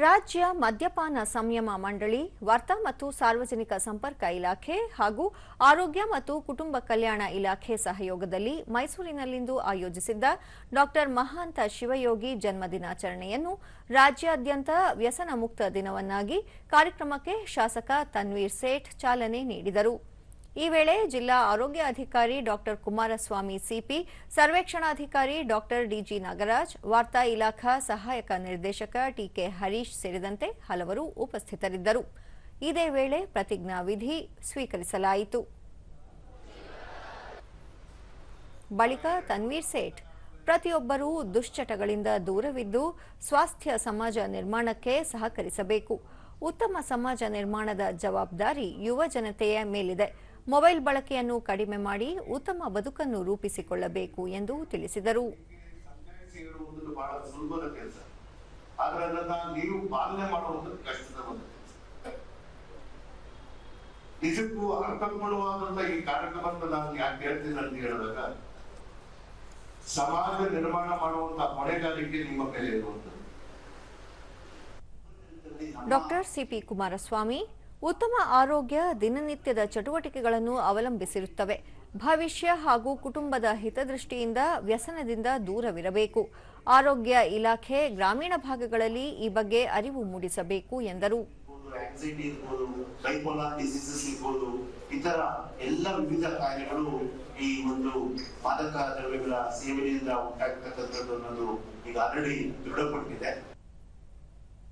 ರಾಜ್ಯ ಮದ್ಯಪಾನ ಸಂಯಮ ಮಂಡಳಿ, ವಾರ್ತಾ ಮತ್ತು ಸಾರ್ವಜನಿಕ ಸಂಪರ್ಕ ಇಲಾಖೆ ಹಾಗೂ ಆರೋಗ್ಯ ಮತ್ತು ಕುಟುಂಬ ಕಲ್ಯಾಣ ಇಲಾಖೆ ಸಹಯೋಗದಲ್ಲಿ ಮೈಸೂರಿನಲ್ಲಿಂದು ಆಯೋಜಿಸಿದ್ದ ಡಾ ಮಹಾಂತ ಶಿವಯೋಗಿ ಜನ್ಮದಿನಾಚರಣೆಯನ್ನು ರಾಜ್ಯಾದ್ಯಂತ ವ್ಯಸನ ಮುಕ್ತ ದಿನವನ್ನಾಗಿ ಕಾರ್ಯಕ್ರಮಕ್ಕೆ ಶಾಸಕ ತನ್ವೀರ್ ಸೇಠ್ ಚಾಲನೆ ನೀಡಿದರು. ಈ ವೇಳೆ ಜಿಲ್ಲಾ ಆರೋಗ್ಯ ಅಧಿಕಾರಿ ಡಾ ಕುಮಾರಸ್ವಾಮಿ ಸಿಪಿ, ಸರ್ವೇಕ್ಷಣಾಧಿಕಾರಿ ಡಾ ಡಿಜಿ ನಾಗರಾಜ್, ವಾರ್ತಾ ಇಲಾಖಾ ಸಹಾಯಕ ನಿರ್ದೇಶಕ ಟಿಕೆ ಹರೀಶ್ ಸೇರಿದಂತೆ ಹಲವರು ಉಪಸ್ಥಿತರಿದ್ದರು. ಇದೇ ವೇಳೆ ಪ್ರತಿಜ್ಞಾ ವಿಧಿ ಸ್ವೀಕರಿಸಲಾಯಿತು. ಬಳಿಕ ತನ್ವೀರ್ ಸೇಠ್ ಪ್ರತಿಯೊಬ್ಬರೂ ದುಶ್ಚಟಗಳಿಂದ ದೂರವಿದ್ದು ಸ್ವಾಸ್ಥ್ಯ ಸಮಾಜ ನಿರ್ಮಾಣಕ್ಕೆ ಸಹಕರಿಸಬೇಕು. ಉತ್ತಮ ಸಮಾಜ ನಿರ್ಮಾಣದ ಜವಾಬ್ದಾರಿ ಯುವ ಜನತೆಯ ಮೇಲಿದೆ. ಮೊಬೈಲ್ ಬಳಕೆಯನ್ನು ಕಡಿಮೆ ಮಾಡಿ ಉತ್ತಮ ಬದುಕನ್ನು ರೂಪಿಸಿಕೊಳ್ಳಬೇಕು ಎಂದು ತಿಳಿಸಿದರು. ನಿಜಕ್ಕೂ ಅರ್ಥಪೂರ್ಣವಾದಂತಹ ಈ ಕಾರ್ಯಕ್ರಮವನ್ನು ನಾನು ಯಾಕೆ ಹೇಳ್ತೀನಿ ಅಂತ ಹೇಳಿದಾಗ, ಸಮಾಜ ನಿರ್ಮಾಣ ಮಾಡುವಂತಹ ಹೊಣೆಗಾರಿಕೆ ನಿಮ್ಮ ಮೇಲೆ ಇರುವಂತದ್ದು. ಡಾಕ್ಟರ್ ಸಿಪಿ ಕುಮಾರಸ್ವಾಮಿ, ಉತ್ತಮ ಆರೋಗ್ಯ ದಿನನಿತ್ಯದ ಚಟುವಟಿಕೆಗಳನ್ನು ಅವಲಂಬಿಸಿರುತ್ತವೆ. ಭವಿಷ್ಯ ಹಾಗೂ ಕುಟುಂಬದ ಹಿತದೃಷ್ಟಿಯಿಂದ ವ್ಯಸನದಿಂದ ದೂರವಿರಬೇಕು. ಆರೋಗ್ಯ ಇಲಾಖೆ ಗ್ರಾಮೀಣ ಭಾಗಗಳಲ್ಲಿ ಈ ಬಗ್ಗೆ ಅರಿವು ಮೂಡಿಸಬೇಕು ಎಂದರು. ಆಂಗ್ಸೈಟಿ ಇರ್ಬೋದು, ಬೈಪೋಲಾರ್ ಡಿಸೀಸಸ್ ಇರ್ಬೋದು, ಇತರ ಎಲ್ಲ ವಿವಿಧ ಕಾಯಿಲೆಗಳು ಈ ಒಂದು ಮಾದಕ ದ್ರವ್ಯಗಳ ಸೇವನೆಯಿಂದ ಉಂಟಾಗ್ತಕ್ಕಂಥದ್ದು ಅನ್ನೋದು ಈಗ ಆಲ್ರೆಡಿ ದೃಢಪಟ್ಟಿದೆ.